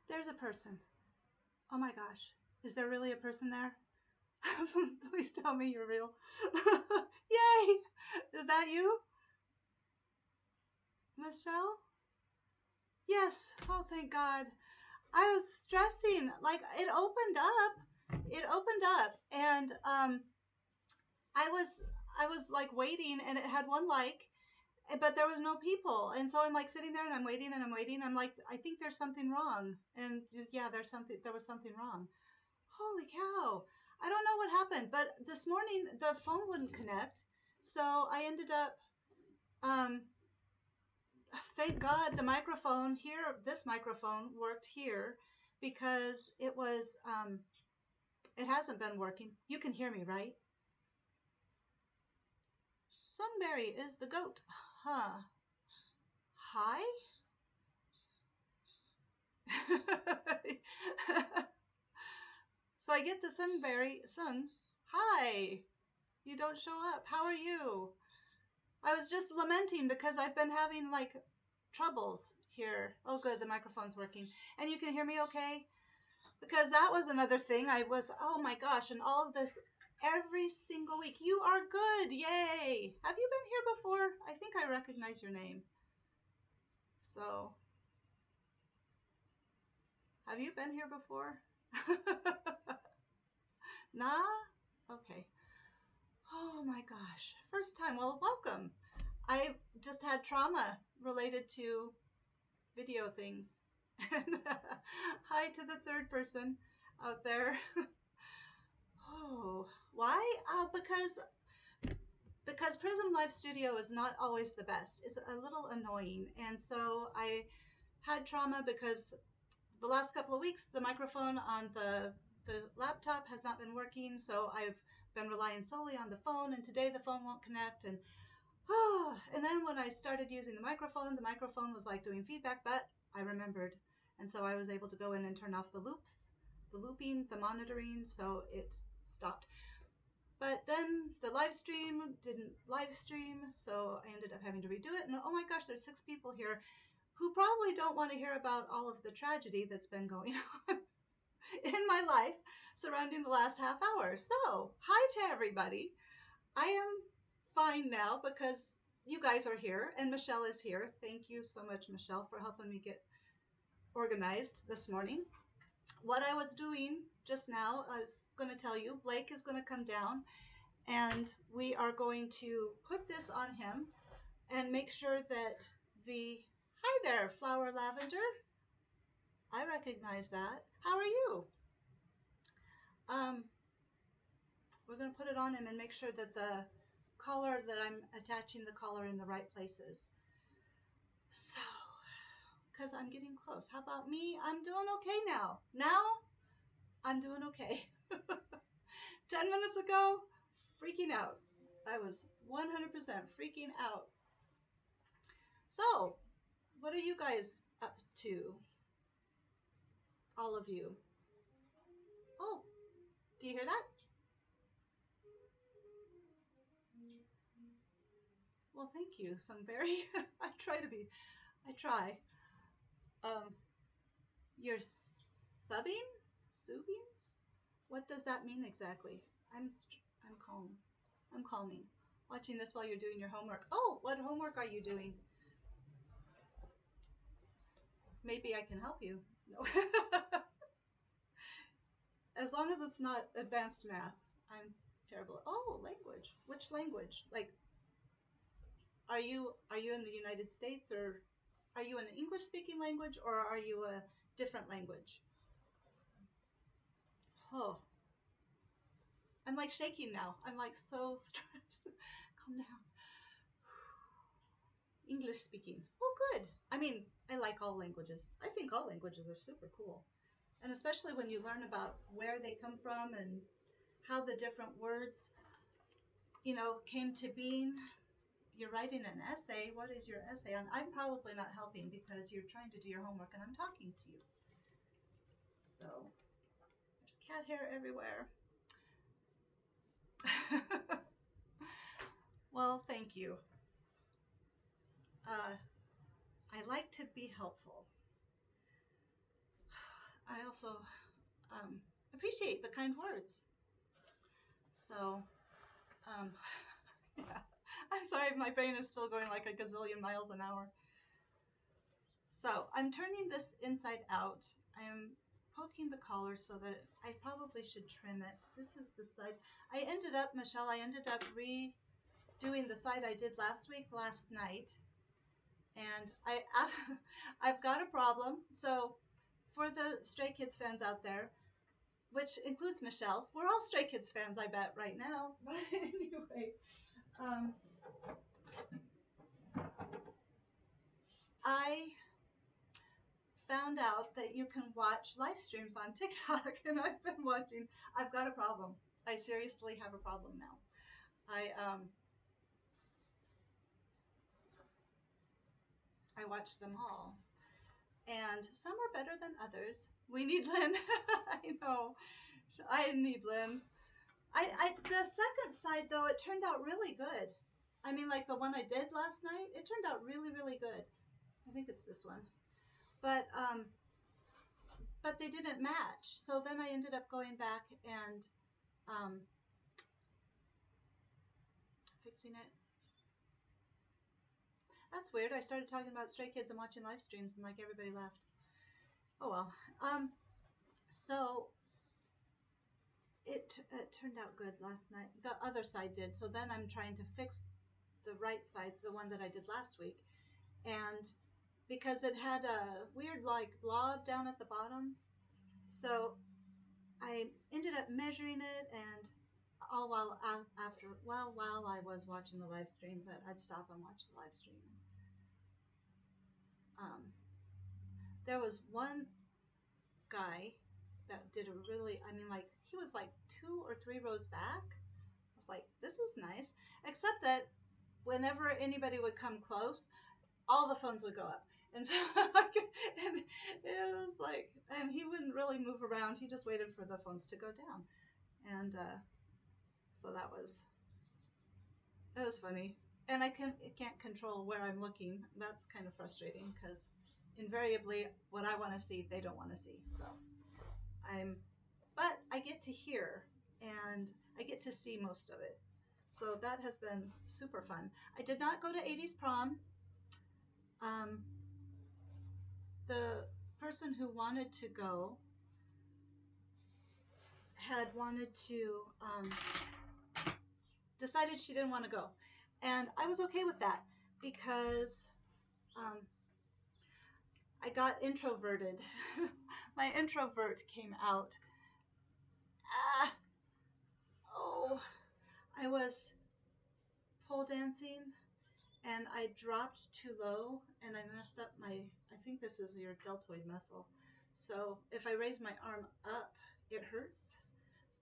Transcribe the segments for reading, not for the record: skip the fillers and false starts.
There's a person. Oh my gosh. Is there really a person there? Please tell me you're real. Yay! Is that you? Michelle? Yes. Oh, thank God. I was stressing. Like it opened up. It opened up and I was like waiting and it had one like but there was no people. And so I'm like sitting there and I'm waiting and I'm waiting. I'm like, I think there's something wrong. And yeah, there was something wrong. Holy cow. I don't know what happened, but this morning the phone wouldn't connect. So I ended up, um, thank God the microphone here, this microphone worked here because it hasn't been working. You can hear me, right? Sunberry is the goat. Huh. Hi? So I get the Sunberry. Sun, hi. You don't show up. How are you? I was just lamenting because I've been having like troubles here. Oh, good. The microphone's working. And you can hear me okay? Because that was another thing. Oh my gosh. And all of this every single week. You are good. Yay. Have you been here before? I think I recognize your name. So, have you been here before? Nah? Okay. Oh my gosh. First time. Well, welcome. I just had trauma related to video things. Hi to the third person out there. Oh, why? Oh, because Prism Live Studio is not always the best. It's a little annoying. And so I had trauma because the last couple of weeks the microphone on the laptop has not been working, so I've been relying solely on the phone, and today the phone won't connect. And then when I started using the microphone was like doing feedback, but I remembered. And so I was able to go in and turn off the loops, the looping, the monitoring, so it stopped. But then the live stream didn't live stream, so I ended up having to redo it. And oh my gosh, there's 6 people here who probably don't want to hear about all of the tragedy that's been going on in my life surrounding the last half hour. So, hi to everybody. I am fine now because you guys are here and Michelle is here. Thank you so much, Michelle, for helping me get organized this morning. What I was doing just now, I was going to tell you, Blake is going to come down and we are going to put this on him and make sure that hi there, Flower Lavender. I recognize that. How are you? Um, we're going to put it on him and make sure that I'm attaching the collar in the right places. So, because I'm getting close. How about me? I'm doing okay now. Now, I'm doing okay. 10 minutes ago, freaking out. I was 100% freaking out. So, what are you guys up to? All of you. Oh, do you hear that? Well, thank you, Sunberry. I try. Um, you're subbing? Subing? What does that mean exactly? I'm calm. I'm calming. Watching this while you're doing your homework. Oh, what homework are you doing? Maybe I can help you. No. As long as it's not advanced math. I'm terrible. Oh, language. Which language? Like, are you in the United States, or are you an English speaking language, or are you a different language? Oh, I'm like shaking now. I'm like so stressed. Calm down. English speaking. Oh, good. I mean, I like all languages. I think all languages are super cool. And especially when you learn about where they come from and how the different words, came to being. You're writing an essay. What is your essay on? I'm probably not helping because you're trying to do your homework and I'm talking to you. So there's cat hair everywhere. Well, thank you. I like to be helpful. I also appreciate the kind words. So, um, yeah. I'm sorry, my brain is still going like a gazillion miles an hour. So I'm turning this inside out. I'm poking the collar so that I probably should trim it. This is the side. Michelle, I ended up redoing the side I did last week, last night. And I've got a problem. So for the Stray Kids fans out there, which includes Michelle, we're all Stray Kids fans, I bet, right now. But anyway, um, I found out that you can watch live streams on TikTok, and I've been watching. I've got a problem. I seriously have a problem now. I watch them all, and some are better than others. We need Lynn. I know. I need Lynn. The second side though, it turned out really good. I mean, like the one I did last night, it turned out really, really good. I think it's this one, but they didn't match. So then I ended up going back and um, fixing it. That's weird. I started talking about Stray Kids and watching live streams, and like everybody left. Oh well. So it turned out good last night. The other side did. So then I'm trying to fix the right side, the one that I did last week, and because it had a weird like blob down at the bottom, so I ended up measuring it, and all while I was watching the live stream, but I'd stop and watch the live stream. Um, there was one guy that did a really, I mean, like, he was like 2 or 3 rows back. I was like, this is nice. Except that whenever anybody would come close, all the phones would go up. And so, and it was like, and he wouldn't really move around. He just waited for the phones to go down. And so it was funny. And I can't control where I'm looking. That's kind of frustrating because invariably what I want to see, they don't want to see. So but I get to hear and I get to see most of it. So that has been super fun. I did not go to 80s prom. Um, the person who wanted to go had wanted to, decided she didn't want to go. And I was okay with that because I got introverted. My introvert came out. Ah, oh, I was pole dancing and I dropped too low and I messed up I think this is your deltoid muscle. So if I raise my arm up, it hurts,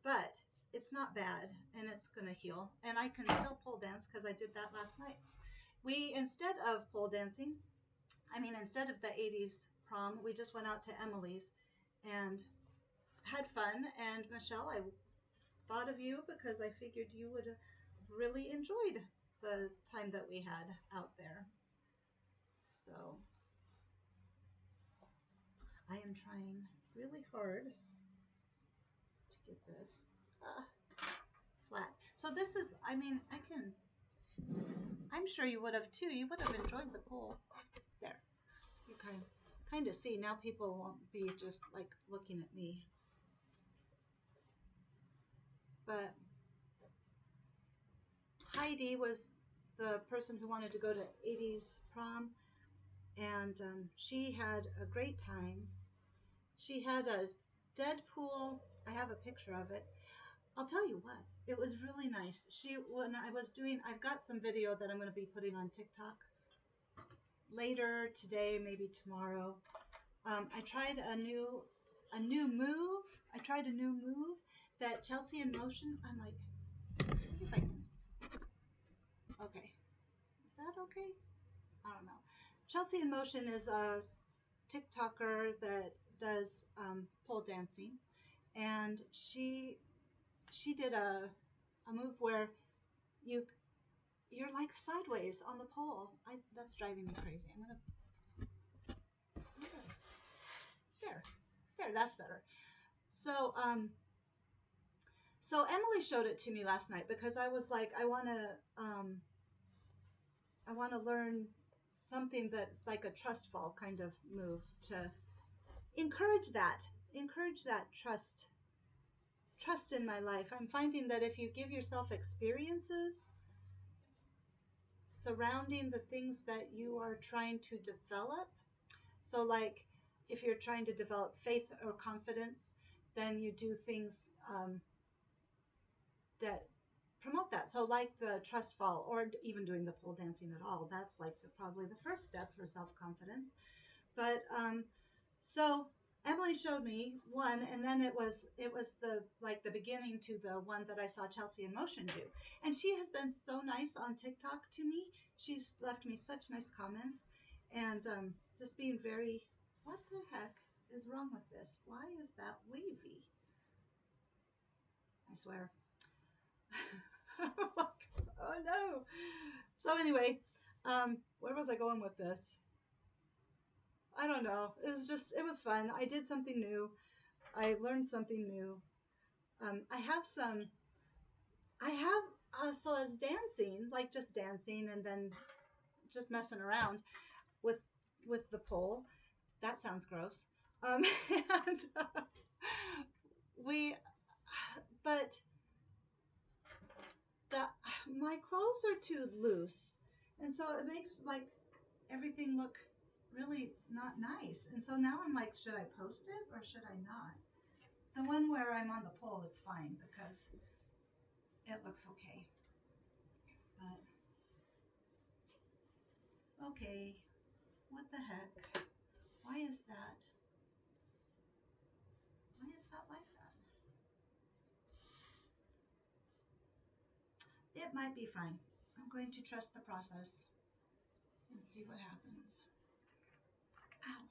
but it's not bad and it's gonna heal. And I can still pole dance because I did that last night. Instead of pole dancing, instead of the 80s prom, we just went out to Emily's and had fun. And Michelle, I thought of you because I figured you would have really enjoyed the time that we had out there. So I am trying really hard to get this flat. So this is, I'm sure you would have too. You would have enjoyed the pool. There. You kind of see. Now people won't be just like looking at me. But Heidi was the person who wanted to go to 80s prom, and she had a great time. She had a dead pool. I have a picture of it. I'll tell you what, it was really nice. I've got some video that I'm going to be putting on TikTok later today, maybe tomorrow. I tried a new move. I tried a new move that Chelsea in Motion. I'm like, see if I can. Okay, is that okay? I don't know. Chelsea in Motion is a TikToker that does pole dancing, and she did a move where you're like sideways on the pole. That's driving me crazy. I'm gonna there. There, that's better. So, so Emily showed it to me last night because I was like, I want to learn something that's like a trust fall kind of move to encourage that trust in my life. I'm finding that if you give yourself experiences surrounding the things that you are trying to develop, so like if you're trying to develop faith or confidence, then you do things that promote that. So like the trust fall, or even doing the pole dancing at all, that's like probably the first step for self-confidence. But so Emily showed me one, and then it was the like the beginning to the one that I saw Chelsea in Motion do. And she has been so nice on TikTok to me. She's left me such nice comments, and just being very, what the heck is wrong with this? Why is that wavy? I swear. Oh no. So anyway, where was I going with this? I don't know. It was fun. I did something new. I learned something new. I have, so as dancing, like just dancing and then just messing around with, the pole. That sounds gross. And we, but the, my clothes are too loose. And so it makes like everything look really not nice. And so now I'm like, should I post it or should I not? The one where I'm on the pole, it's fine because it looks okay. But okay, what the heck? Why is that? Why is that like that? It might be fine. I'm going to trust the process and see what happens. Ow.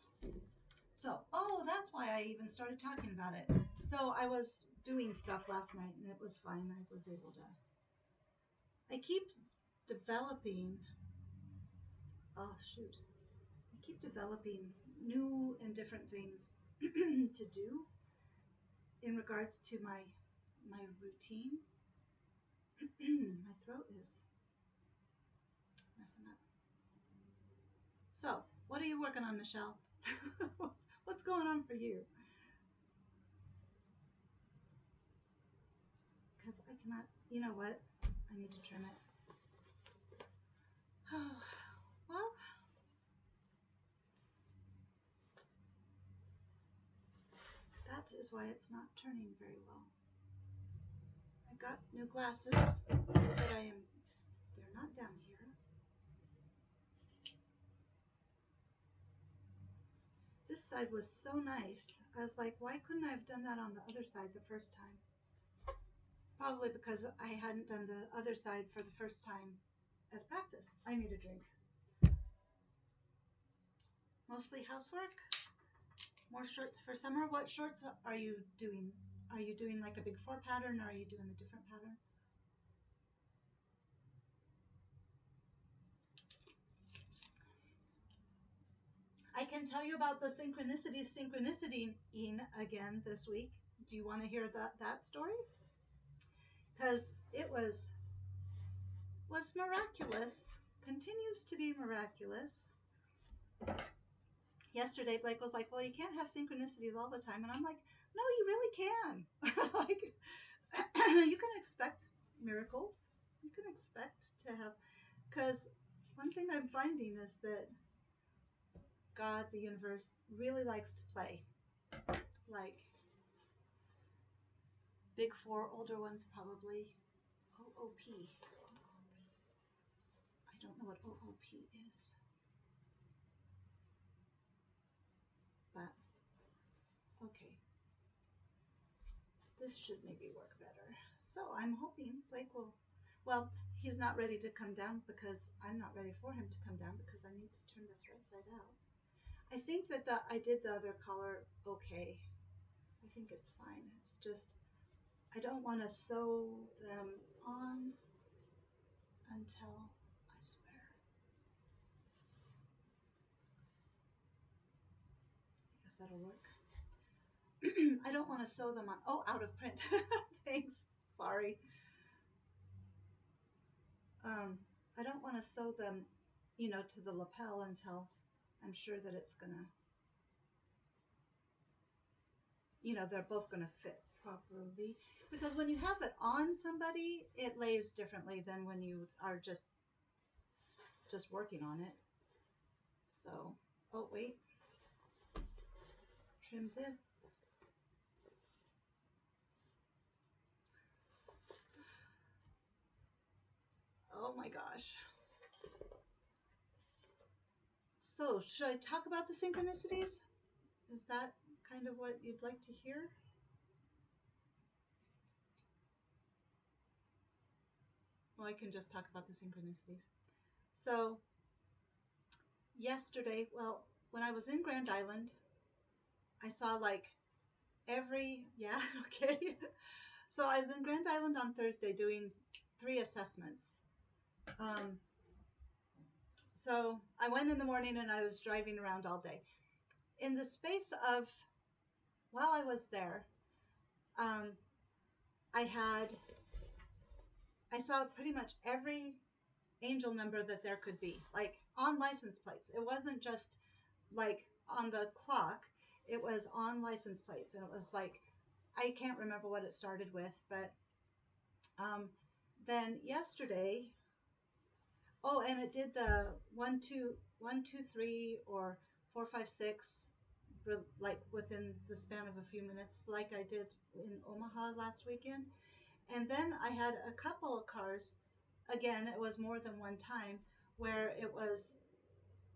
So, oh, that's why I even started talking about it. So I was doing stuff last night and it was fine. I was able to. I keep developing. Oh, shoot. I keep developing new and different things to do in regards to my routine. My throat is messing up. So, what are you working on, Michelle? What's going on for you? Because I cannot, you know what? I need to trim it. Oh, well, that is why it's not turning very well. I got new glasses, but they're not down here. This side was so nice. I was like, why couldn't I have done that on the other side the first time? Probably because I hadn't done the other side for the first time as practice. I need a drink. Mostly housework. More shorts for summer. What shorts are you doing? Are you doing like a big 4 pattern, or are you doing a different pattern? I can tell you about the synchronicity again this week. Do you want to hear that story? Because it was miraculous, continues to be miraculous. Yesterday, Blake was like, well, you can't have synchronicities all the time. And I'm like, no, you really can. Like, you can expect miracles. You can expect to have, because one thing I'm finding is that God, the universe, really likes to play. Like, big 4, older ones probably. OOP. I don't know what OOP is. But, okay. This should maybe work better. So I'm hoping Blake will, well, he's not ready to come down because I'm not ready for him to come down because I need to turn this right side out. I think that I did the other color okay. I think it's fine. It's just, I don't want to sew them on until, I swear. I guess that'll work. I don't want to sew them on. Oh, out of print. Thanks. Sorry. Um, I don't want to sew them, to the lapel until I'm sure that it's gonna, they're both gonna fit properly. Because when you have it on somebody, it lays differently than when you are just working on it. So, oh wait, trim this. Oh my gosh. So, should I talk about the synchronicities? Is that kind of what you'd like to hear? Well, I can just talk about the synchronicities. So, yesterday, well, when I was in Grand Island, I saw like yeah, okay. So I was in Grand Island on Thursday doing 3 assessments. Um, so I went in the morning and I was driving around all day. In the space of, while I was there, um, I had, I saw pretty much every angel number that there could be, like on license plates. It wasn't just like on the clock, it was on license plates. And it was like, I can't remember what it started with, but um, then yesterday, oh, and it did the 1, 2, 1, 2, 3, or 4, 5, 6, like within the span of a few minutes, like I did in Omaha last weekend. And then I had a couple of cars, again, it was more than one time, where it was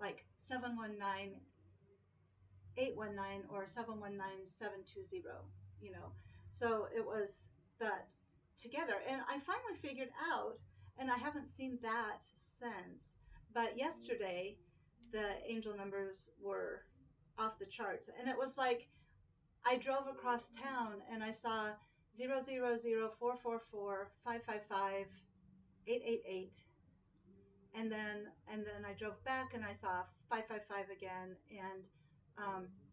like 719-819 or 719-720, you know. So it was that together. And I finally figured out, and I haven't seen that since, but yesterday the angel numbers were off the charts. And it was like I drove across town and I saw 000-444-555-888, and then I drove back and I saw 555 again, and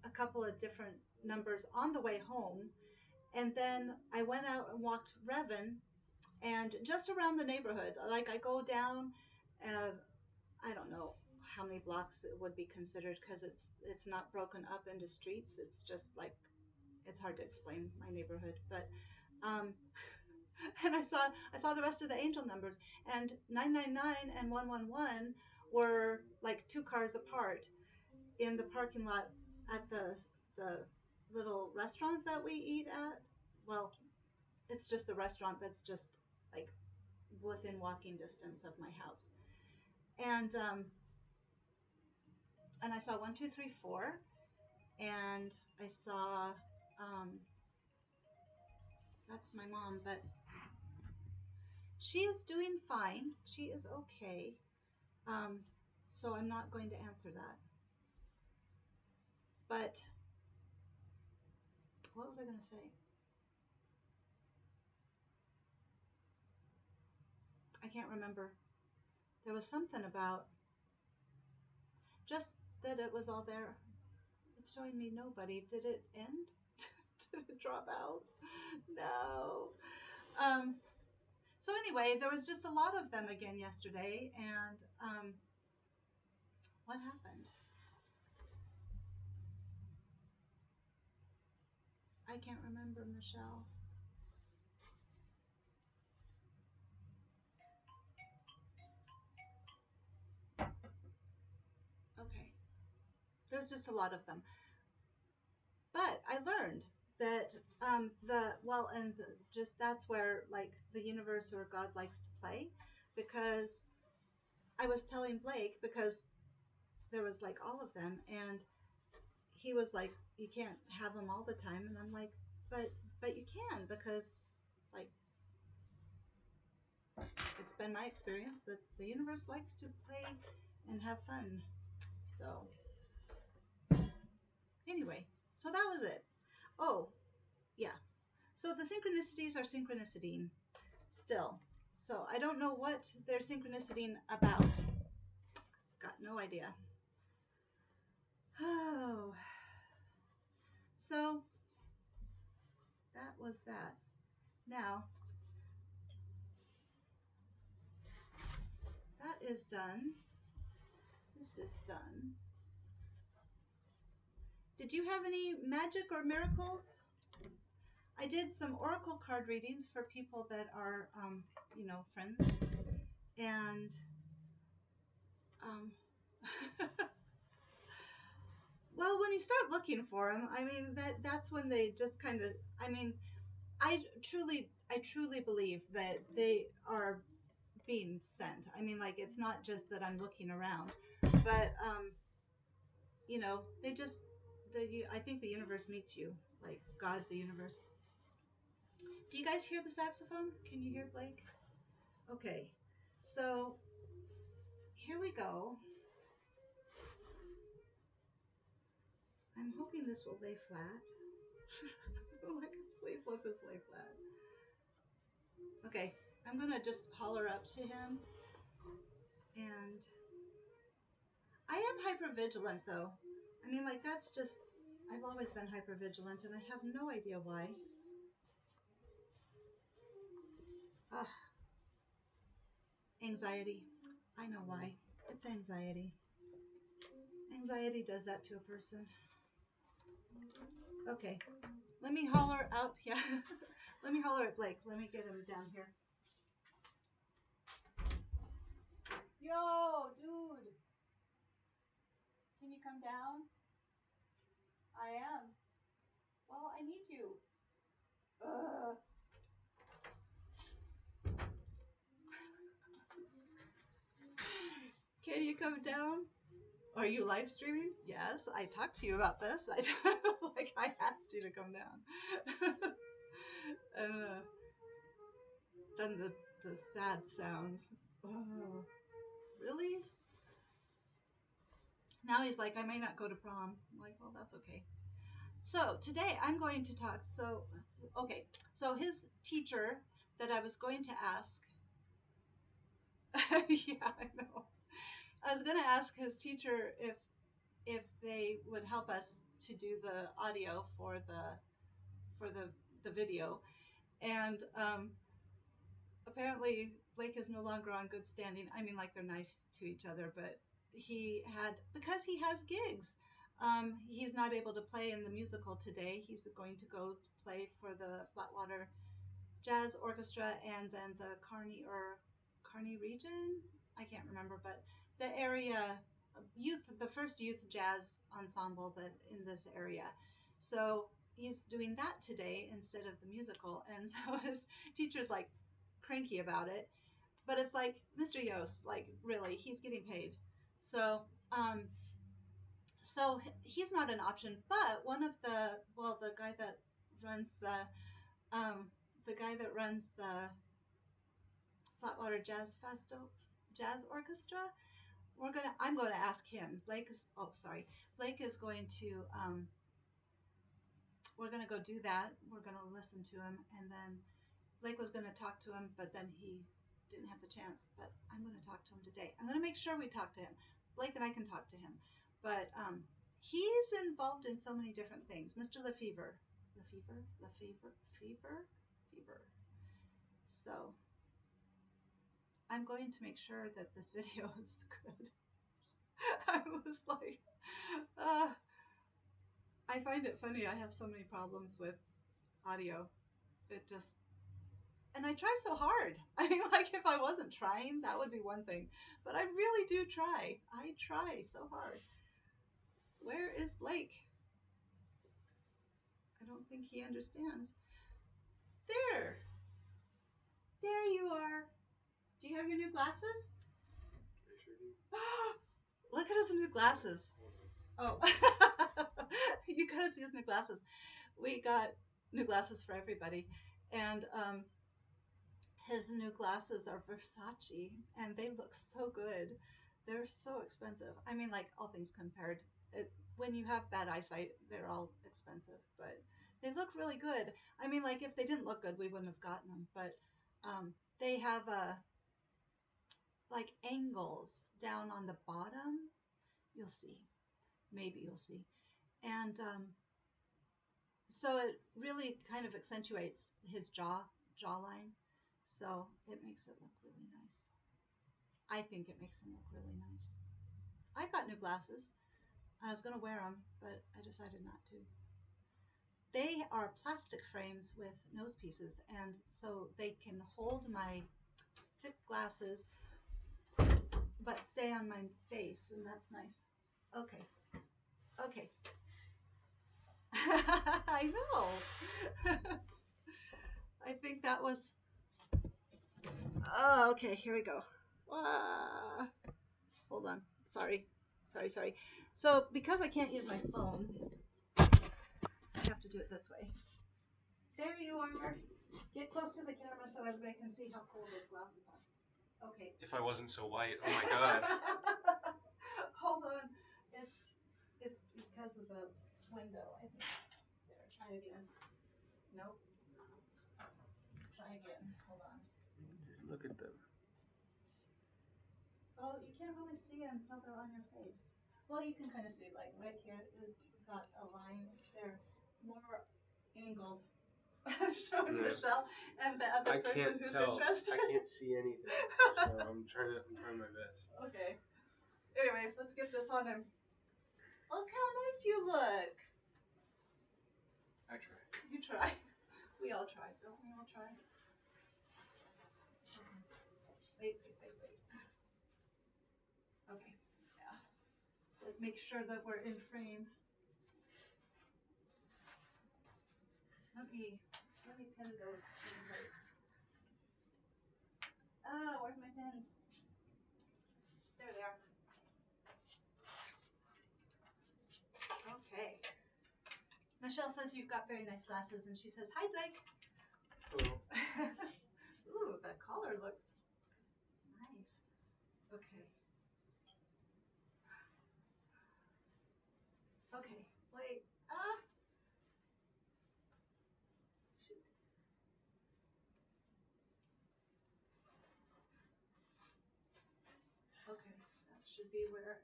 a couple of different numbers on the way home. And then I went out and walked Revan, and just around the neighborhood, like I go down, uh, I don't know how many blocks it would be considered because it's not broken up into streets. It's just like, it's hard to explain my neighborhood, but um, and I saw the rest of the angel numbers, and 999 and 111 were like 2 cars apart in the parking lot at the little restaurant that we eat at. Well, it's just a restaurant that's just like within walking distance of my house. And I saw 1, 2, 3, 4, and I saw um, that's my mom, but she is doing fine. She is okay. Um, so I'm not going to answer that. But what was I going to say? I can't remember. There was something about just that it was all there. It's showing me nobody. Did it end? Did it drop out? No. Um, so anyway, there was just a lot of them again yesterday, and what happened? I can't remember, Michelle. Okay. There's just a lot of them. But I learned that just that's where like the universe or God likes to play, because I was telling Blake, because there was like all of them, and he was like, you can't have them all the time, and I'm like, but you can, because like it's been my experience that the universe likes to play and have fun. So anyway, so that was it. Oh yeah, so the synchronicities are synchronicity still. So I don't know what they're synchronicity about. Got no idea. Oh. So that was that. Now, that is done. This is done. Did you have any magic or miracles? I did some oracle card readings for people that are, friends. And, um, well, when you start looking for them, I mean, that's when they just kind of, I mean, I truly believe that they are being sent. I mean, like, it's not just that I'm looking around, but, they just, I think the universe meets you, like God, the universe. Do you guys hear the saxophone? Can you hear Blake? Okay, so here we go. I'm hoping this will lay flat. Please let this lay flat. Okay, I'm gonna just holler up to him. And I am hypervigilant though. I mean, like, that's just, I've always been hypervigilant and I have no idea why. Ugh. Anxiety. I know why. It's anxiety. Anxiety does that to a person. Okay, let me holler out. Yeah, let me holler at Blake. Let me get him down here. Yo, dude. Can you come down? I am. Well, I need you. Can you come down? Are you live streaming? Yes, I talked to you about this. I asked you to come down. And then the sad sound. Oh, really? Now he's like, I may not go to prom. I'm like, well, that's okay. So today I'm going to talk. Okay. So his teacher that I was going to ask. Yeah, I know. I was going to ask his teacher if they would help us to do the audio for the video, and apparently Blake is no longer on good standing. I mean, like, they're nice to each other, but because he has gigs, he's not able to play in the musical today. He's going to go play for the Flatwater Jazz Orchestra and then the Kearney region. I can't remember, but the area the first youth jazz ensemble that in this area. So he's doing that today instead of the musical, and so his teacher's like cranky about it. But it's like, Mr. Yost, like, really, he's getting paid. So he's not an option. But the guy that runs the Flatwater Jazz Orchestra, I'm going to ask him. Blake is going to we're going to go do that. We're going to listen to him, and then Blake was going to talk to him, but then he didn't have the chance. But I'm going to talk to him today. I'm going to make sure we talk to him. Blake and I can talk to him, but he's involved in so many different things. Mr. Lefevre. So I'm going to make sure that this video is good. I was like, I find it funny. I have so many problems with audio. And I try so hard. I mean, like, if I wasn't trying, that would be one thing. But I really do try. I try so hard. Where is Blake? I don't think he understands. There. There you are. Do you have your new glasses? I sure do. Look at his new glasses. Oh. You gotta see his new glasses. We got new glasses for everybody. And his new glasses are Versace, and they look so good. They're so expensive. I mean, like, all things compared. When you have bad eyesight, they're all expensive, but they look really good. I mean, like, if they didn't look good, we wouldn't have gotten them. But they have like angles down on the bottom. You'll see. Maybe you'll see. And So it really kind of accentuates his jawline. So it makes it look really nice. I think it makes him look really nice. I got new glasses. I was going to wear them, but I decided not to. They are plastic frames with nose pieces, and so they can hold my thick glasses but stay on my face, and that's nice. Okay. Okay. I know. I think that was. Oh, okay. Here we go. Ah, hold on. Sorry. Sorry, sorry. So, because I can't use my phone, I have to do it this way. There you are. Get close to the camera so everybody can see how cool those glasses are. Okay. If I wasn't so white, oh my god. Hold on. It's because of the window, I think. There, try again. Nope. Try again. Hold on. Just look at them. Well, you can't really see until they're on your face. Well, you can kind of see, like right here is got a line. They're more angled. Showing Yeah. Michelle and the other I person can't who's tell. interested. I can't see anything. So I'm trying my best. Okay. Anyways, let's get this on him. Look how nice you look. I try. You try. We all try. Don't we all try? Wait. Okay. Yeah. Like, make sure that we're in frame. Let me pin those in place. Ah, where's my pins? There they are. Okay. Michelle says you've got very nice glasses, and she says, "Hi, Blake." Hello. Ooh, that collar looks nice. Okay. Okay. Wait. Ah. Shoot. Okay. That should be where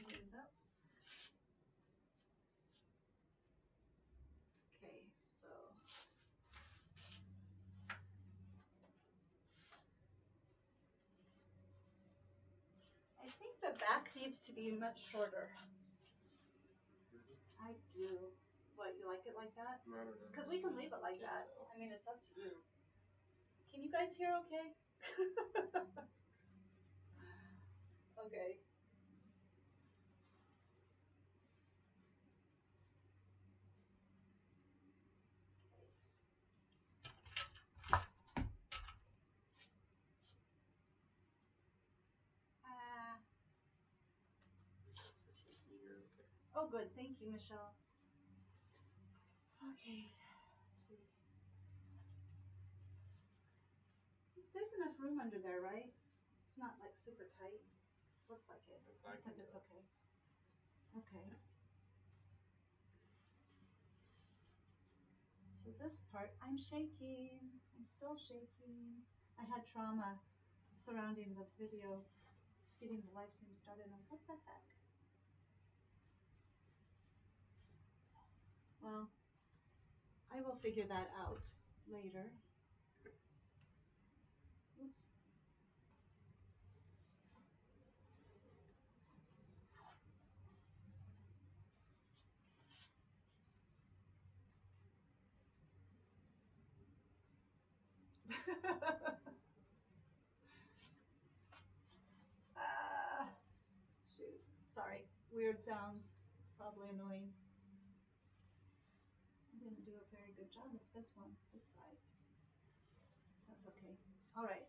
it ends up. Okay. So. I think the back needs to be much shorter. I do. What, you like it like that? No, I don't know. Because we can leave it like that. I mean, it's up to you. Can you guys hear okay? Okay. Oh, good. Thank you, Michelle. Okay. Let's see. There's enough room under there, right? It's not like super tight. Looks like it. Looks like it's okay. Okay. So this part, I'm shaking. I'm still shaking. I had trauma surrounding the video, getting the live stream started. And what the heck? Well, I will figure that out later. Oops. Ah, shoot. Sorry. Weird sounds. It's probably annoying. I didn't do a very good job with this one, this side. That's okay. All right.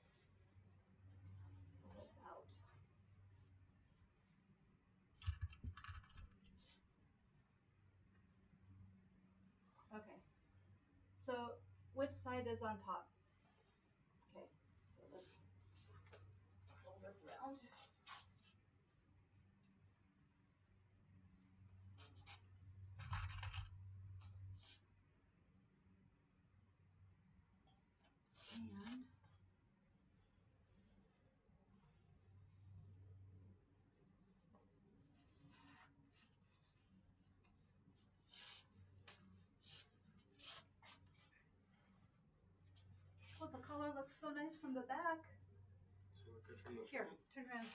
Let's pull this out. Okay. So which side is on top? Okay. So let's pull this around. And looks so nice from the back. So look at from the Here, front. turn around.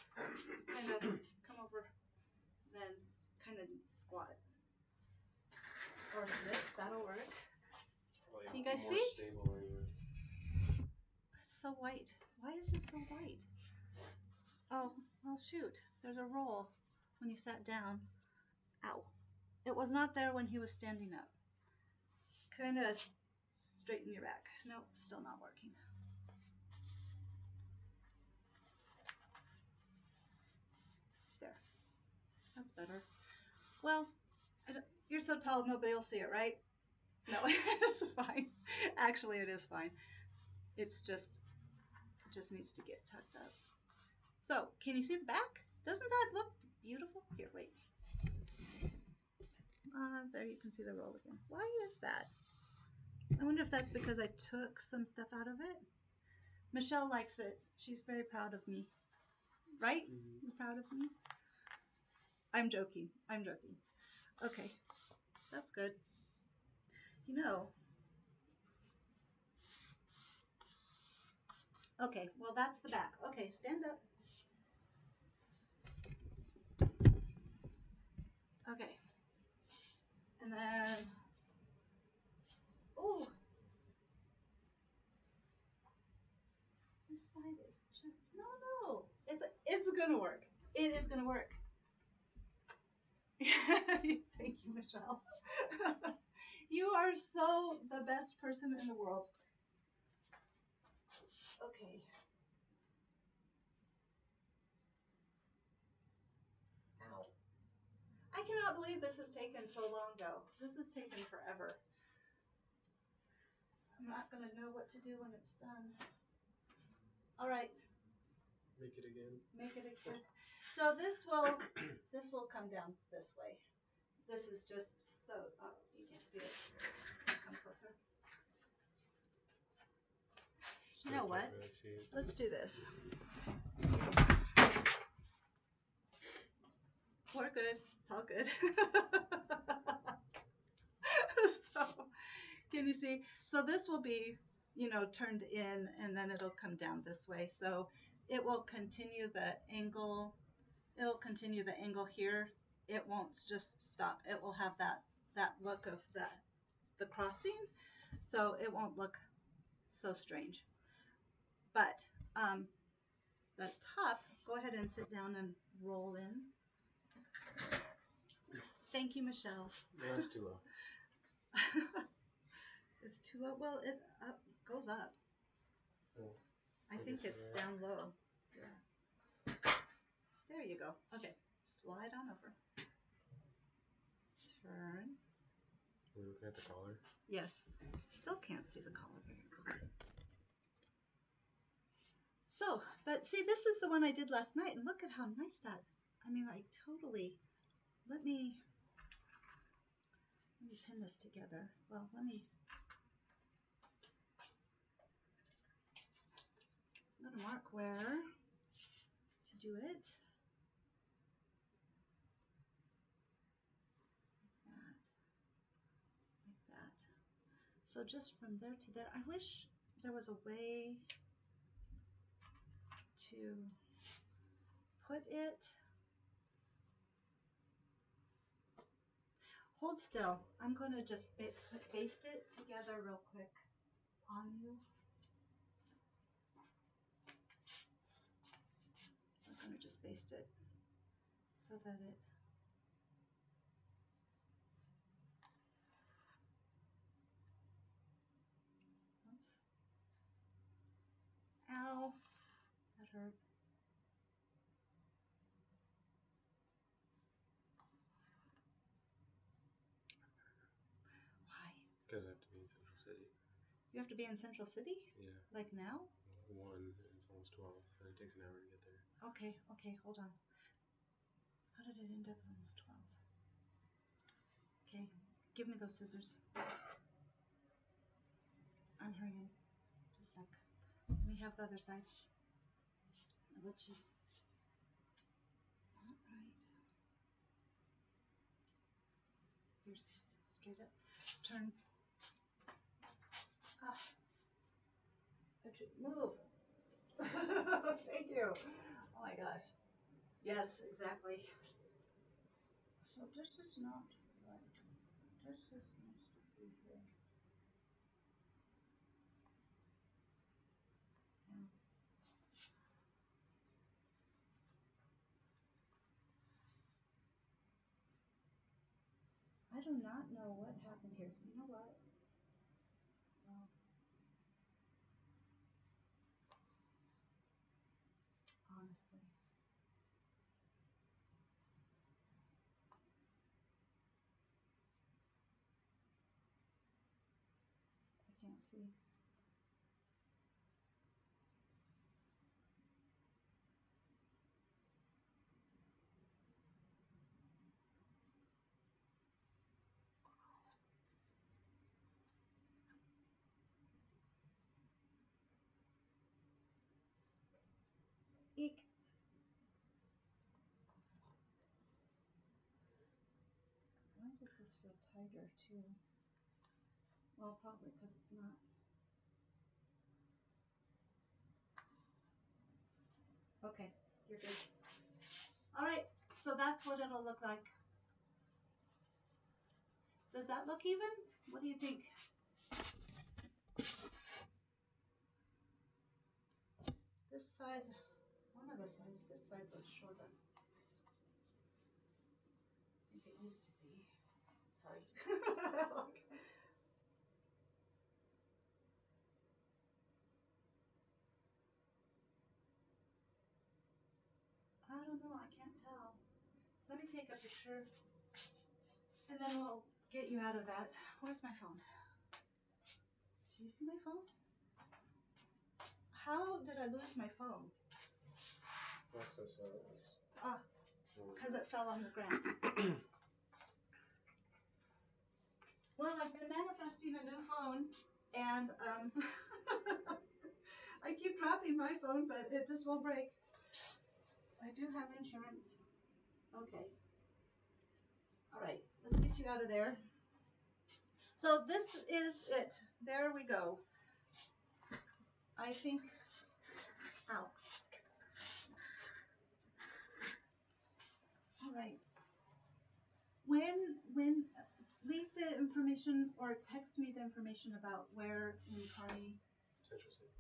Kind of come over. Then kind of squat. Or sit. That'll work. Probably You guys more see? stable anyway. It's so white. Why is it so white? Oh, well, shoot. There's a roll when you sat down. Ow. It was not there when he was standing up. Kind of straighten your back. Nope, still not working. There. That's better. Well, you're so tall, nobody will see it, right? No, it's fine. Actually, it is fine. It's just, it just needs to get tucked up. So, can you see the back? Doesn't that look beautiful? Here, wait. There you can see the roll again. Why is that? I wonder if that's because I took some stuff out of it. Michelle likes it. She's very proud of me. Right? Mm-hmm. You're proud of me? I'm joking. I'm joking. Okay. That's good. You know. Okay, well, that's the back. Okay, stand up. Okay. And then, oh, this side is just, no. It's gonna work. It is gonna work. Thank you, Michelle. You are so the best person in the world. Okay. Ow. I cannot believe this has taken so long, though. This has taken forever. I'm not going to know what to do when it's done. All right. Make it again. Make it again. So this will come down this way. This is just so, oh, you can't see it. Come closer. You know what? Let's do this. We're good. It's all good. So, can you see? So this will be, turned in, and then it'll come down this way. So it will continue the angle. It'll continue the angle here. It won't just stop. It will have that look of the crossing. So it won't look so strange. But the top, go ahead and sit down and roll in. Thank you, Michelle. No, that's too low. It's too low. Well, it goes up. Oh, I think it's down low. Yeah. There you go. Okay. Slide on over. Turn. Are we looking at the collar? Yes. Still can't see the collar very well. So, but see, this is the one I did last night, and look at how nice that. I mean, like totally. Let me pin this together. Well, I'm gonna mark where to do it. Like that. So just from there to there, I wish there was a way to put it. Hold still. I'm going to just baste it together real quick on you. So I'm going to just baste it so that it. Oops. Ow. That hurt. Why? Because I have to be in Central City. You have to be in Central City? Yeah. Like now? 1, and it's almost 12, and it takes an hour to get there. Okay, hold on. How did it end up almost 12? Okay, give me those scissors. I'm hurrying. Just a sec. Let me have the other side, which is not right. Here's straight up. Turn. Move. Thank you. Oh my gosh. Yes, exactly. So this is not right. This is needs to be here. Yeah. I do not know what happened here. You know what? Well, honestly, I can't see. Eek. Why does this feel tighter too? Well, probably because it's not. Okay, you're good. All right, so that's what it'll look like. Does that look even? What do you think? This side, one of the sides, this side looks shorter. I think it needs to be. Sorry. I don't know, I can't tell. Let me take a picture and then we'll get you out of that. Where's my phone? Do you see my phone? How did I lose my phone? Ah, because it fell on the ground. Well, I've been manifesting a new phone and I keep dropping my phone, but it just won't break. I do have insurance. Okay. All right, let's get you out of there. So this is it. There we go. I think, ow. All right. When, leave the information or text me the information about where in Kearney. Central City.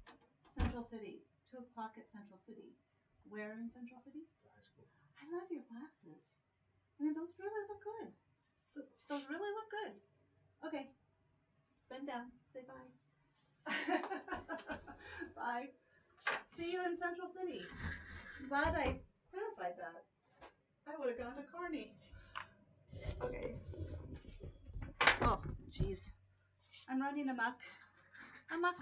Central City. 2 o'clock at Central City. Where in Central City? The high school. I love your glasses. I mean, those really look good. Those really look good. Okay. Bend down. Say bye. Bye. See you in Central City. I'm glad I clarified that. I would have gone to Kearney. Okay. Oh, jeez. I'm running amok. Amok.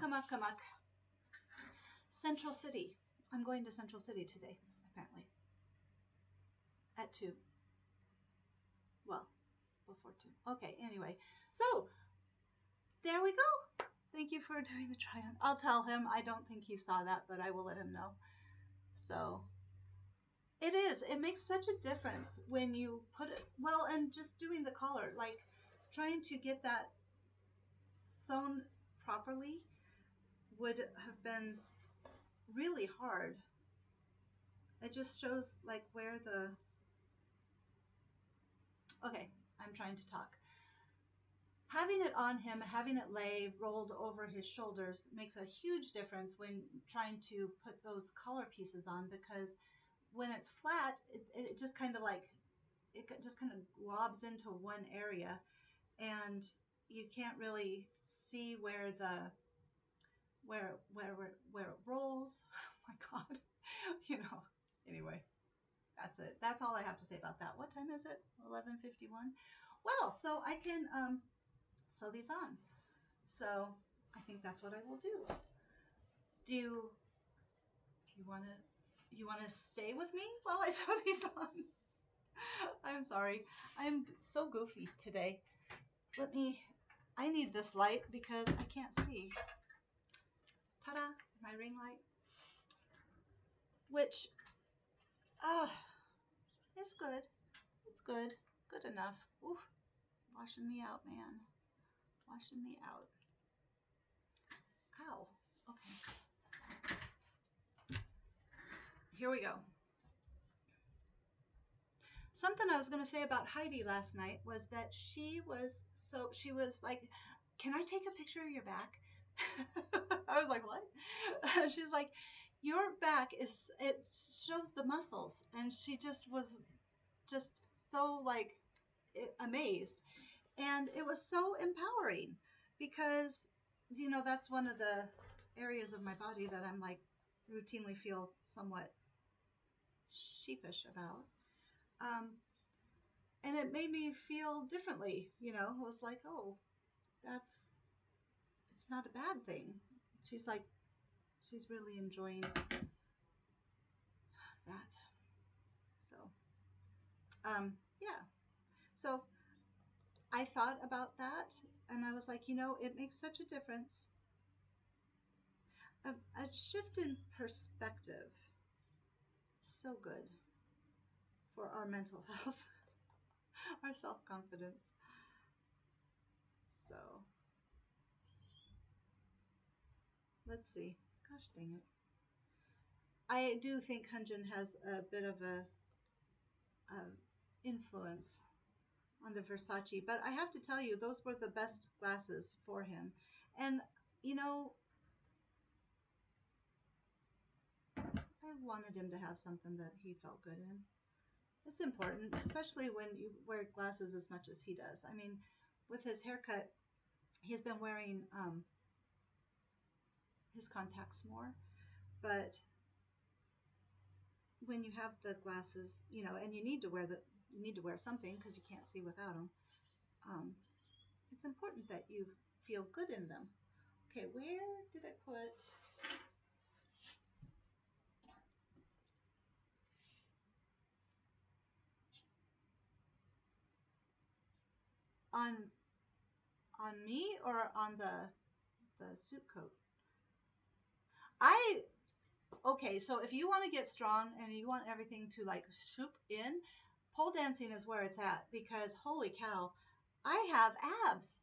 Central City. I'm going to Central City today, apparently. At 2. Well, before 2. Okay, anyway. So, there we go. Thank you for doing the try-on. I'll tell him. I don't think he saw that, but I will let him know. So, it is. It makes such a difference when you put it, well, and just doing the collar, like trying to get that sewn properly would have been really hard. It just shows like where the, okay, I'm trying to talk. Having it on him, having it lay rolled over his shoulders makes a huge difference when trying to put those collar pieces on, because when it's flat, it just kind of like, it just kind of globs into one area and you can't really see where the, where it rolls. Oh my God. You know, anyway, that's it. That's all I have to say about that. What time is it? 11:51. Well, so I can sew these on. So I think that's what I will do. Do you want to stay with me while I sew these on? I'm sorry. I'm so goofy today. I need this light because I can't see. Ta-da, my ring light. Which, it's good. It's good. Good enough. Oof, washing me out, man. Washing me out. Ow. Okay. Here we go. Something I was going to say about Heidi last night was that she was like, "Can I take a picture of your back?" I was like, "What?" She's like, "Your back it shows the muscles." And she just was just so like amazed. And it was so empowering because that's one of the areas of my body that I'm like routinely feel somewhat sheepish about. Um, and it made me feel differently. It was like, oh, that's it's not a bad thing. She's like, she's really enjoying that. So, yeah. So I thought about that, and I was like, it makes such a difference. A shift in perspective, so good for our mental health, our self confidence. So let's see. Gosh dang it. I do think Hyunjin has a bit of a influence on the Versace, but I have to tell you, those were the best glasses for him. And you know, I wanted him to have something that he felt good in. It's important, especially when you wear glasses as much as he does. I mean, with his haircut, he's been wearing his contacts more, but when you have the glasses, and you need to wear something because you can't see without them. Um, it's important that you feel good in them. Okay, where did I put on me or on the suit coat? I Okay, so if you want to get strong and you want everything to like shoop in, pole dancing is where it's at because holy cow, I have abs.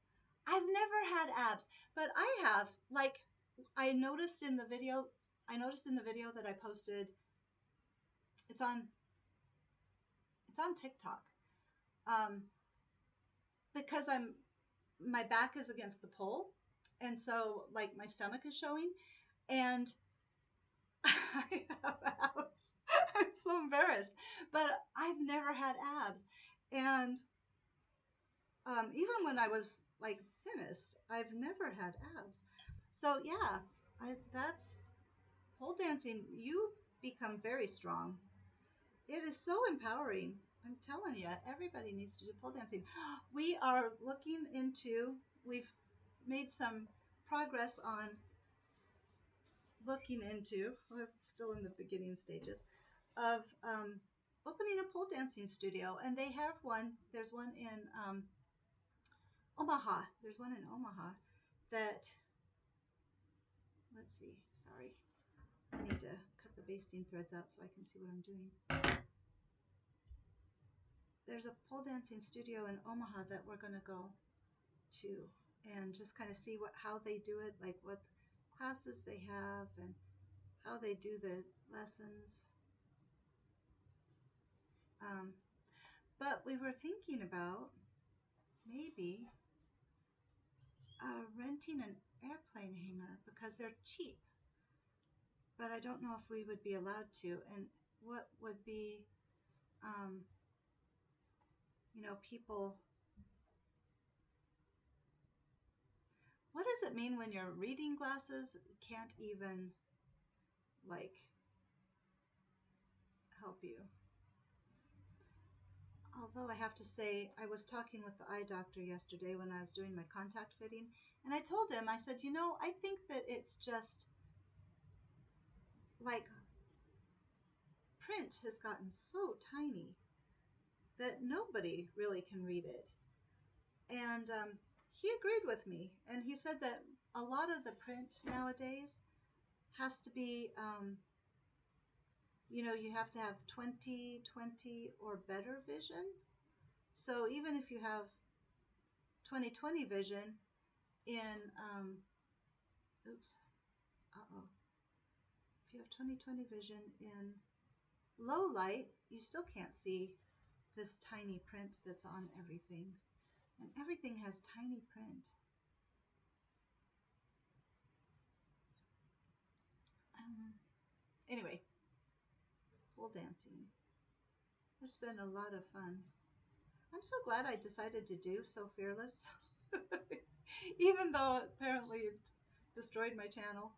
I've never had abs, but I have like I noticed in the video that I posted. It's on TikTok. Um, because my back is against the pole, and so like my stomach is showing, and I have abs. I'm so embarrassed, but I've never had abs, and even when I was like thinnest, I've never had abs. So yeah, that's pole dancing. You become very strong. It is so empowering. I'm telling you, everybody needs to do pole dancing. We are we've made some progress on looking into, we're still in the beginning stages, of opening a pole dancing studio. And there's one in Omaha. There's one in Omaha that, let's see, sorry. I need to cut the basting threads out so I can see what I'm doing. There's a pole dancing studio in Omaha that we're going to go to and just kind of see how they do it, like what classes they have and how they do the lessons. But we were thinking about maybe renting an airplane hangar because they're cheap. But I don't know if we would be allowed to, and what would be, um, people. What does it mean when your reading glasses can't even like help you? Although I have to say, I was talking with the eye doctor yesterday when I was doing my contact fitting, and I told him, I said, I think that it's just like print has gotten so tiny that nobody really can read it. And he agreed with me, and he said that a lot of the print nowadays has to be, you have to have 20/20 or better vision. So even if you have 20/20 vision in, oops, if you have 20/20 vision in low light, you still can't see this tiny print that's on everything. And everything has tiny print. Anyway, pole dancing. It's been a lot of fun. I'm so glad I decided to do So Fearless. Even though apparently it destroyed my channel.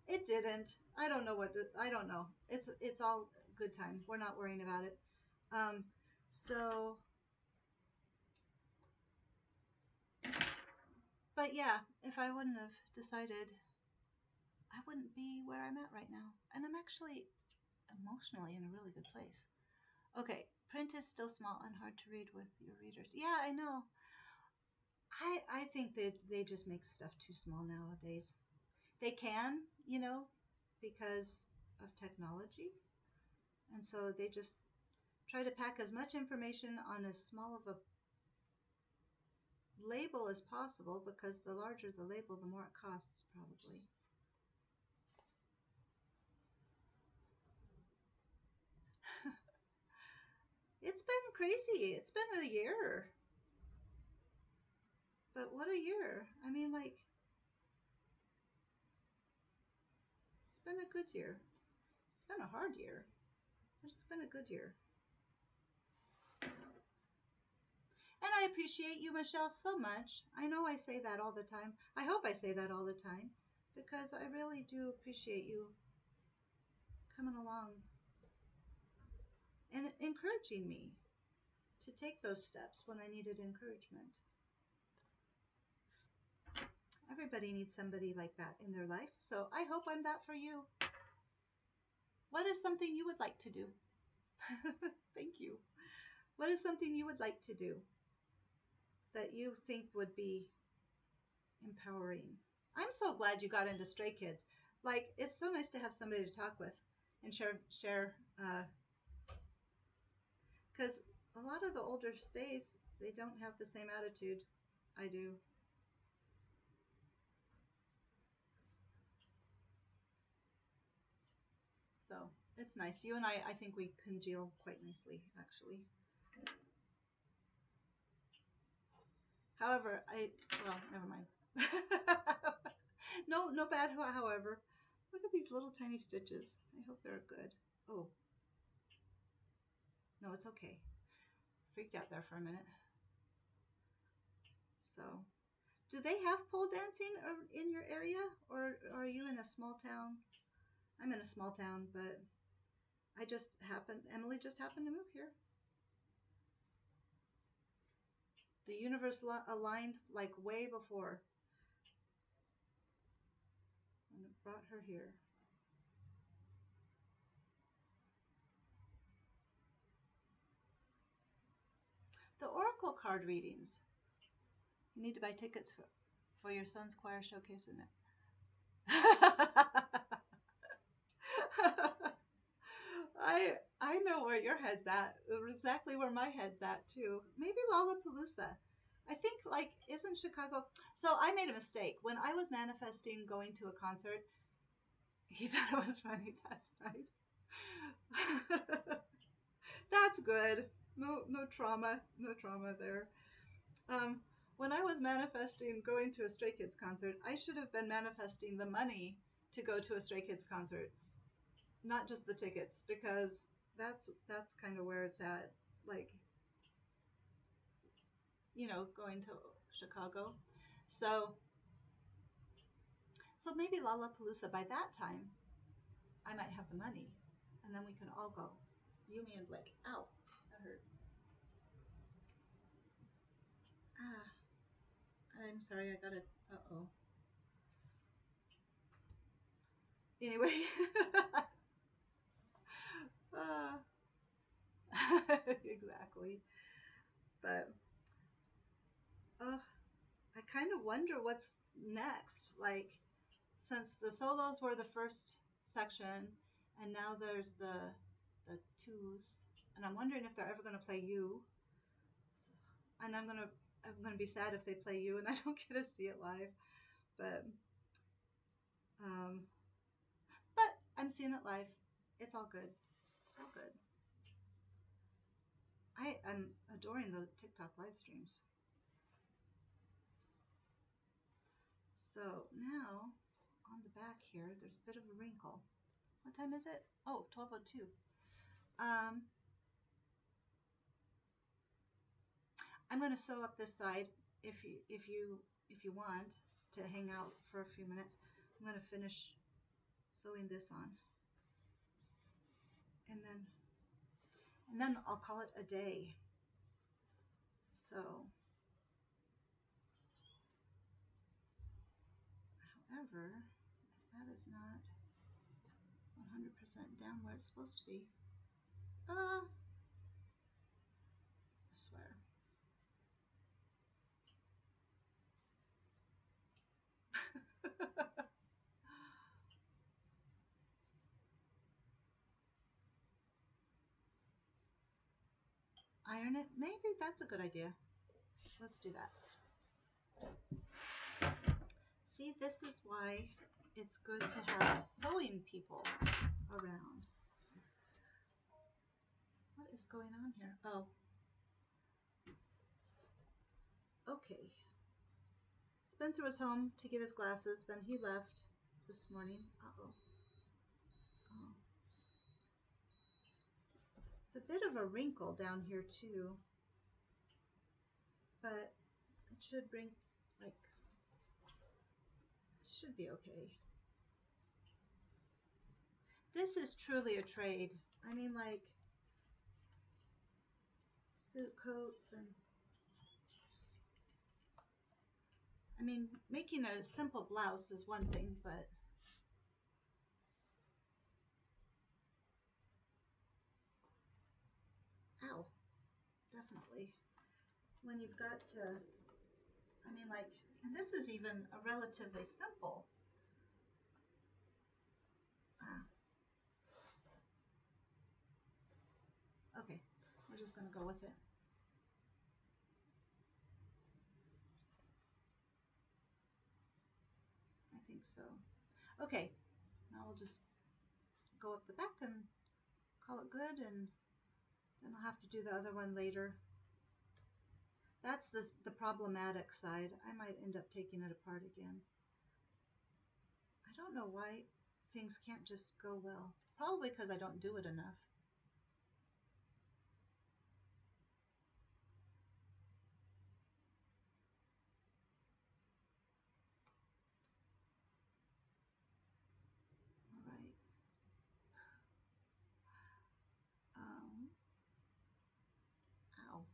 It didn't. I don't know I don't know. It's all good time. We're not worrying about it. Um, so, but yeah, if I wouldn't have decided, I wouldn't be where I'm at right now. And I'm actually emotionally in a really good place. Okay, print is still small and hard to read with your readers. Yeah, I know. I think that they just make stuff too small nowadays. They can, because of technology. And so they just try to pack as much information on as small of a label as possible, because the larger the label, the more it costs, probably. It's been crazy. It's been a year. But what a year. I mean, like, it's been a good year. It's been a hard year, but it's been a good year. And I appreciate you, Michelle, so much. I know I say that all the time. I hope I say that all the time, because I really do appreciate you coming along and encouraging me to take those steps when I needed encouragement. Everybody needs somebody like that in their life, so I hope I'm that for you. What is something you would like to do? Thank you. What is something you would like to do that you think would be empowering? I'm so glad you got into Stray Kids. Like, it's so nice to have somebody to talk with and share, because a lot of the older stays, they don't have the same attitude I do. So it's nice. You and I think we congeal quite nicely, actually. However, well, never mind. No bad, however. Look at these little tiny stitches. I hope they're good. Oh, no, it's okay. Freaked out there for a minute. So, do they have pole dancing in your area, or are you in a small town? I'm in a small town, but Emily just happened to move here. The universe aligned like way before, and it brought her here. The oracle card readings. You need to buy tickets for your son's choir showcase, isn't it? I know where your head's at. Exactly where my head's at too. Maybe Lollapalooza. I think, like, isn't Chicago? So I made a mistake when I was manifesting going to a concert. He thought it was funny. That's nice. That's good. No trauma. No trauma there. Um, when I was manifesting going to a Stray Kids concert, I should have been manifesting the money to go to a Stray Kids concert, not just the tickets, because that's kind of where it's at. Like, going to Chicago. So maybe Lollapalooza by that time, I might have the money, and then we can all go. You, me, and Blake. Ow, that hurt. Ah, I'm sorry. I got it. Uh-oh. Anyway. uh, exactly. But I kind of wonder what's next. Like, since the solos were the first section, and now there's the twos, and I'm wondering if they're ever going to play you. So, and I'm gonna be sad if they play you and I don't get to see it live. But um, but I'm seeing it live. It's all good. So good. I'm adoring the TikTok live streams. So now on the back here, there's a bit of a wrinkle. What time is it? Oh, 12:02. Um, I'm going to sew up this side if you want to hang out for a few minutes. I'm going to finish sewing this on, and then I'll call it a day. So, however, if that is not 100% down where it's supposed to be, I swear. Iron it? Maybe that's a good idea. Let's do that. See, this is why it's good to have sewing people around. What is going on here? Oh. Okay. Spencer was home to get his glasses, then he left this morning. Uh-oh. Oh. It's a bit of a wrinkle down here too, but it should bring, like, it should be okay. This is truly a trade. I mean, like, suit coats and, I mean, making a simple blouse is one thing, but ow, definitely. When you've got to, I mean, like, and this is even a relatively simple. Okay, we're just going to go with it. I think so. Okay, now we'll just go up the back and call it good, and then I'll have to do the other one later. That's the problematic side. I might end up taking it apart again. I don't know why things can't just go well. Probably because I don't do it enough. All right. Ow.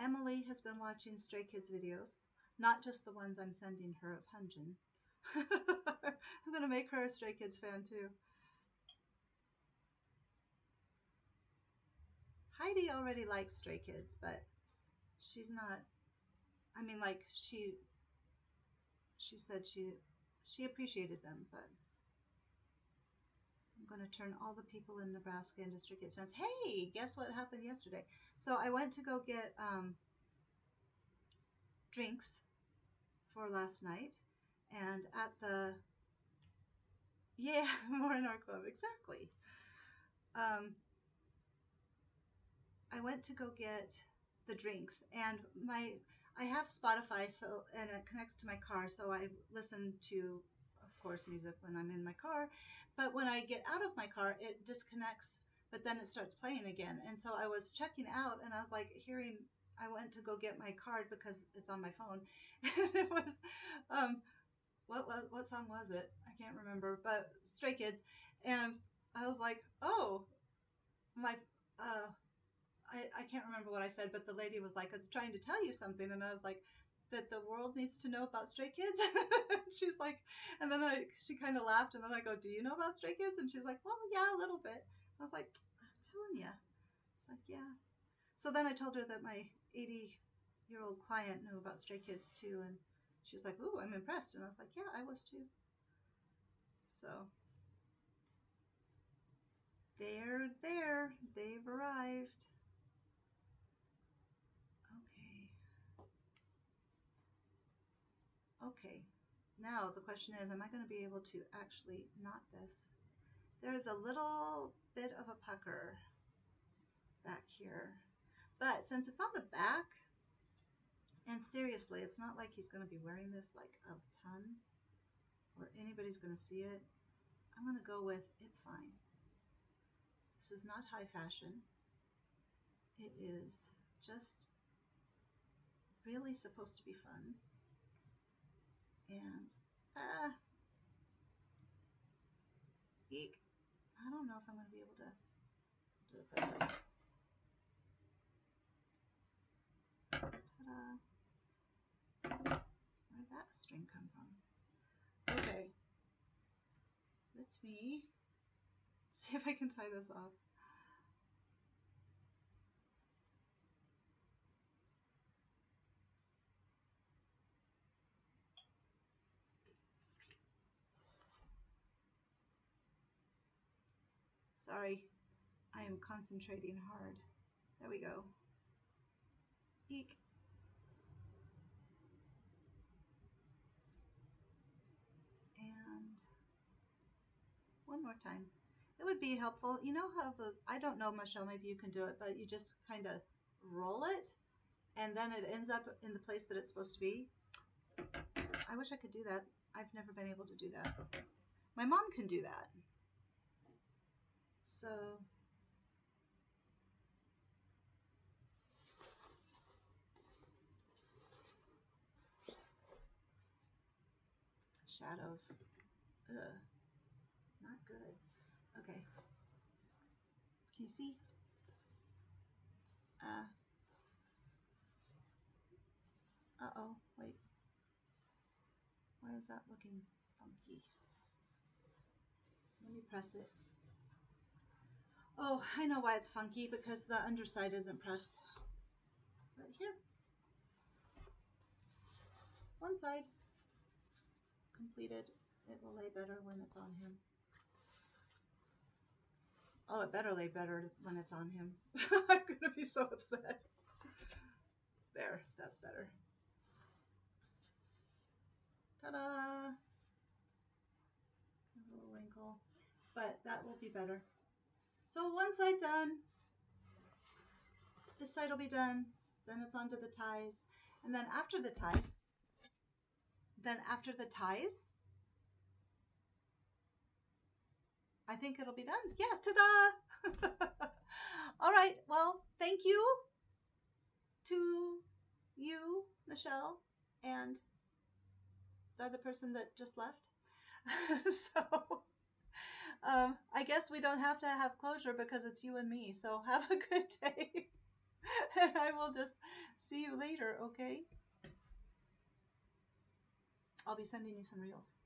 Emily has been watching Stray Kids videos, not just the ones I'm sending her of Hyunjin. I'm going to make her a Stray Kids fan too. Heidi already likes Stray Kids, but she's not, I mean, like, she said she appreciated them, but I'm going to turn all the people in Nebraska into Stray Kids fans. Hey, guess what happened yesterday? So I went to go get drinks for last night, and at the, yeah, more in our club, exactly. I went to go get the drinks, and I have Spotify, so, and it connects to my car, so I listen to, of course, music when I'm in my car. But when I get out of my car, it disconnects, but then it starts playing again. And so I was checking out, and I was like hearing. I went to go get my card because it's on my phone, and it was, what song was it? I can't remember, but Stray Kids, and I was like, oh, my. I can't remember what I said, but the lady was like, it's trying to tell you something. And I was like, that the world needs to know about Stray Kids. She's like, and then she kind of laughed. And then I go, do you know about Stray Kids? And she's like, well, yeah, a little bit. I was like, I'm telling you. It's like, yeah. So then I told her that my 80-year-old client knew about Stray Kids too. And she was like, ooh, I'm impressed. And I was like, yeah, I was too. So they're there. They've arrived. Okay. Okay, now the question is, am I going to be able to actually knot this? There is a little bit of a pucker back here, but since it's on the back, and seriously, it's not like he's going to be wearing this like a ton or anybody's going to see it, I'm going to go with it's fine. This is not high fashion. It is just really supposed to be fun. And eek, I don't know if I'm going to be able to do it this way. Ta-da. Where'd that string come from? Okay. Let me see if I can tie this off. Sorry, I am concentrating hard. There we go. Eek. And one more time. It would be helpful. You know how I don't know, Michelle, maybe you can do it, but you just kind of roll it and then it ends up in the place that it's supposed to be. I wish I could do that. I've never been able to do that. My mom can do that. So shadows. Ugh. Not good. Okay. Can you see? Uh-oh. Wait. Why is that looking funky? Let me press it. Oh, I know why it's funky, because the underside isn't pressed. But here. One side. Completed. It will lay better when it's on him. Oh, it better lay better when it's on him. I'm going to be so upset. There, that's better. Ta-da! A little wrinkle. But that will be better. So one side done. This side will be done. Then it's onto the ties. And then after the ties, I think it'll be done. Yeah, ta-da! All right, well, thank you to you, Michelle, and the other person that just left. So I guess we don't have to have closure because it's you and me. So have a good day. And I will just see you later, okay? I'll be sending you some reels.